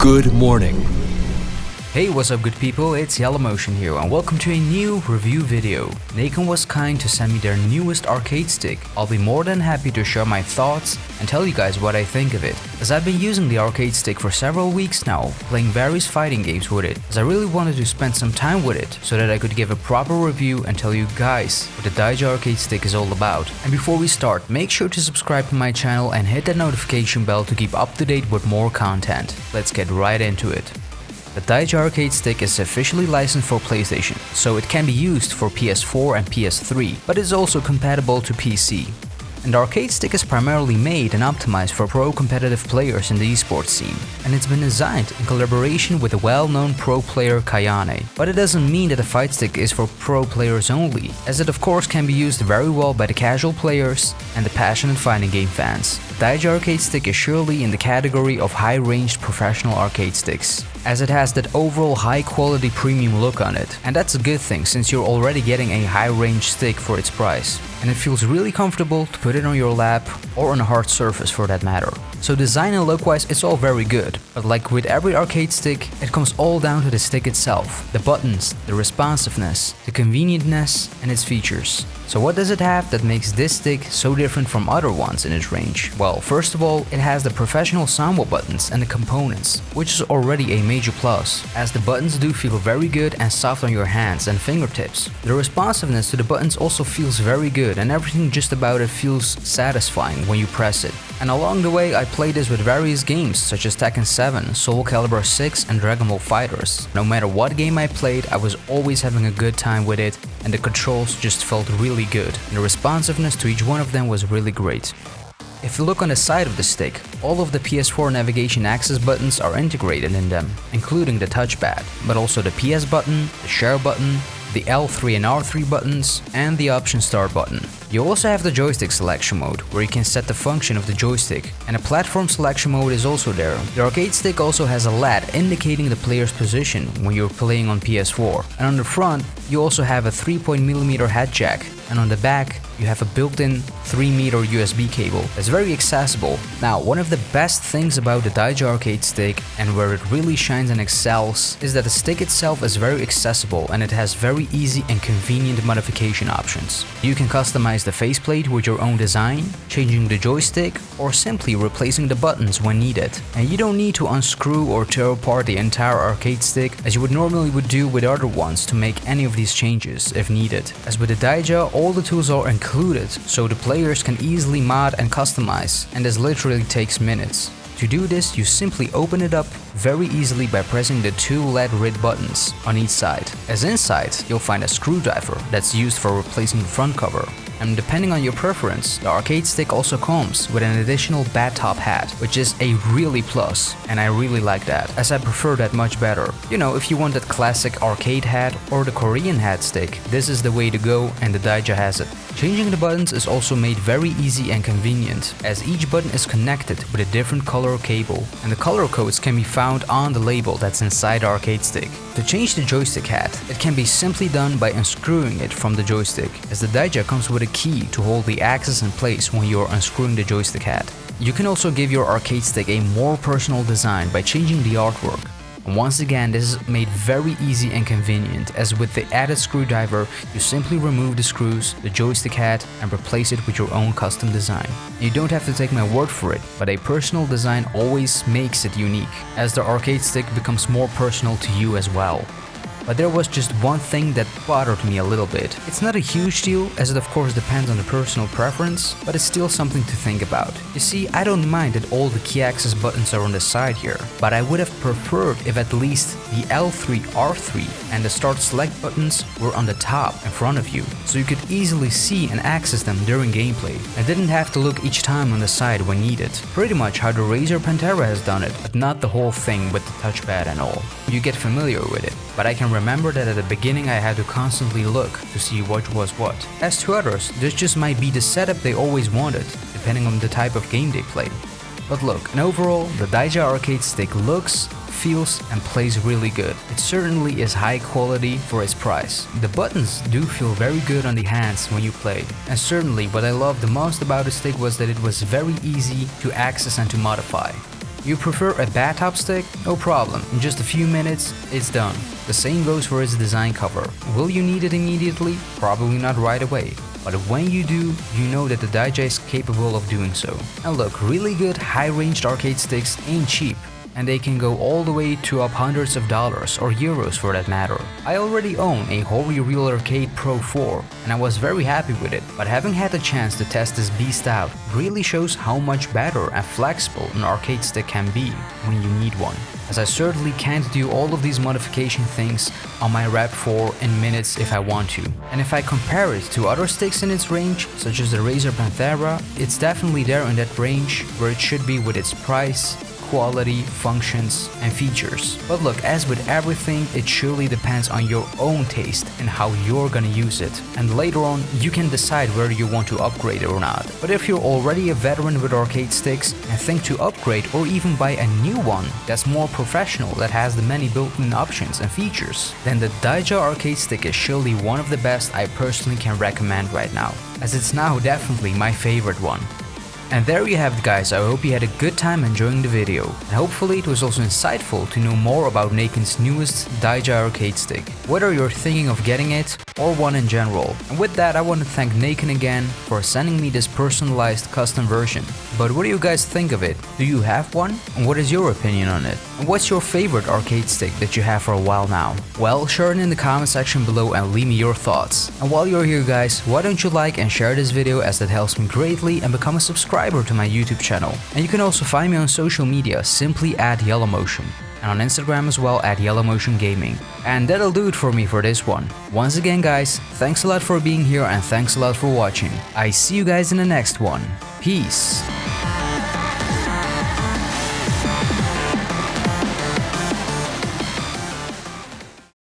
Good morning. Hey, what's up good people, it's YellowMotion here and welcome to a new review video. Nacon was kind to send me their newest arcade stick. I'll be more than happy to share my thoughts and tell you guys what I think of it, as I've been using the arcade stick for several weeks now, playing various fighting games with it, as I really wanted to spend some time with it so that I could give a proper review and tell you guys what the Daija Arcade Stick is all about. And before we start, make sure to subscribe to my channel and hit that notification bell to keep up to date with more content. Let's get right into it. The Daija Arcade Stick is officially licensed for PlayStation, so it can be used for PS4 and PS3, but is also compatible to PC. And the arcade stick is primarily made and optimized for pro competitive players in the esports scene, and it's been designed in collaboration with the well-known pro player Kayane. But it doesn't mean that the fight stick is for pro players only, as it of course can be used very well by the casual players and the passionate fighting game fans. The Daija Arcade Stick is surely in the category of high-ranged professional arcade sticks, as it has that overall high-quality premium look on it. And that's a good thing, since you're already getting a high-range stick for its price. And it feels really comfortable to put it on your lap or on a hard surface for that matter. So design and look-wise it's all very good, but like with every arcade stick, it comes all down to the stick itself, the buttons, the responsiveness, the convenientness and its features. So what does it have that makes this stick so different from other ones in its range? Well, first of all, it has the professional samba buttons and the components, which is already a major plus, as the buttons do feel very good and soft on your hands and fingertips. The responsiveness to the buttons also feels very good, and everything just about it feels satisfying when you press it. And along the way I played this with various games such as Tekken 7, Soul Calibur 6 and Dragon Ball FighterZ. No matter what game I played, I was always having a good time with it, and the controls just felt really good, and the responsiveness to each one of them was really great. If you look on the side of the stick, all of the PS4 navigation access buttons are integrated in them, including the touchpad, but also the PS button, the share button, the L3 and R3 buttons, and the option start button. You also have the joystick selection mode, where you can set the function of the joystick, and a platform selection mode is also there. The arcade stick also has a LED indicating the player's position when you're playing on PS4, and on the front you also have a 3.mm head jack, and on the back you have a built-in 3-meter USB cable that's very accessible. Now, one of the best things about the Daija Arcade Stick, and where it really shines and excels, is that the stick itself is very accessible and it has very easy and convenient modification options. You can customize the faceplate with your own design, changing the joystick, or simply replacing the buttons when needed. And you don't need to unscrew or tear apart the entire arcade stick as you would normally do with other ones to make any of these changes if needed. As with the Daija, all the tools are included, so the players can easily mod and customize, and this literally takes minutes. To do this, you simply open it up very easily by pressing the two LED red buttons on each side. As inside, you'll find a screwdriver that's used for replacing the front cover. And depending on your preference, the arcade stick also comes with an additional bat top hat, which is a really plus, and I really like that, as I prefer that much better. You know, if you want that classic arcade hat or the Korean hat stick, this is the way to go, and the Daija has it. Changing the buttons is also made very easy and convenient, as each button is connected with a different color cable, and the color codes can be found on the label that's inside the arcade stick. To change the joystick hat, it can be simply done by unscrewing it from the joystick, as the Daija comes with a key to hold the axis in place when you are unscrewing the joystick hat. You can also give your arcade stick a more personal design by changing the artwork. And once again, this is made very easy and convenient, as with the added screwdriver, you simply remove the screws, the joystick hat, and replace it with your own custom design. You don't have to take my word for it, but a personal design always makes it unique, as the arcade stick becomes more personal to you as well. But there was just one thing that bothered me a little bit. It's not a huge deal, as it of course depends on the personal preference, but it's still something to think about. You see, I don't mind that all the key access buttons are on the side here, but I would have preferred if at least the L3, R3 and the start select buttons were on the top in front of you, so you could easily see and access them during gameplay, and didn't have to look each time on the side when needed. Pretty much how the Razer Pantera has done it, but not the whole thing with the touchpad and all. You get familiar with it, but I can remember that at the beginning I had to constantly look to see what was what. As to others, this just might be the setup they always wanted, depending on the type of game they play. But look, and overall, the Daija Arcade Stick looks, feels and plays really good. It certainly is high quality for its price. The buttons do feel very good on the hands when you play. And certainly what I loved the most about the stick was that it was very easy to access and to modify. You prefer a bathtub stick? No problem, in just a few minutes, it's done. The same goes for its design cover. Will you need it immediately? Probably not right away. But when you do, you know that the Daija is capable of doing so. And look, really good high-ranged arcade sticks ain't cheap, and they can go all the way to up hundreds of dollars or euros for that matter. I already own a Holy Real Arcade Pro 4 and I was very happy with it, but having had the chance to test this beast out really shows how much better and flexible an arcade stick can be when you need one, as I certainly can't do all of these modification things on my Rap 4 in minutes if I want to. And if I compare it to other sticks in its range, such as the Razer Panthera, it's definitely there in that range where it should be with its price, quality, functions, and features. But look, as with everything, it surely depends on your own taste and how you're gonna use it. And later on, you can decide whether you want to upgrade it or not. But if you're already a veteran with arcade sticks and think to upgrade or even buy a new one that's more professional, that has the many built-in options and features, then the Daija Arcade Stick is surely one of the best I personally can recommend right now, as it's now definitely my favorite one. And there you have it, guys. I hope you had a good time enjoying the video, and hopefully it was also insightful to know more about Nacon's newest Daija Arcade Stick, whether you're thinking of getting it or one in general. And with that, I want to thank Nacon again for sending me this personalized custom version. But what do you guys think of it? Do you have one? And what is your opinion on it? And what's your favorite arcade stick that you have for a while now? Well, share it in the comment section below and leave me your thoughts. And while you're here, guys, why don't you like and share this video, as that helps me greatly, and become a subscriber to my YouTube channel. And you can also find me on social media simply at YellowMotion, and on Instagram as well at YellowMotion Gaming. And that'll do it for me for this one. Once again, guys, thanks a lot for being here and thanks a lot for watching. I see you guys in the next one. Peace.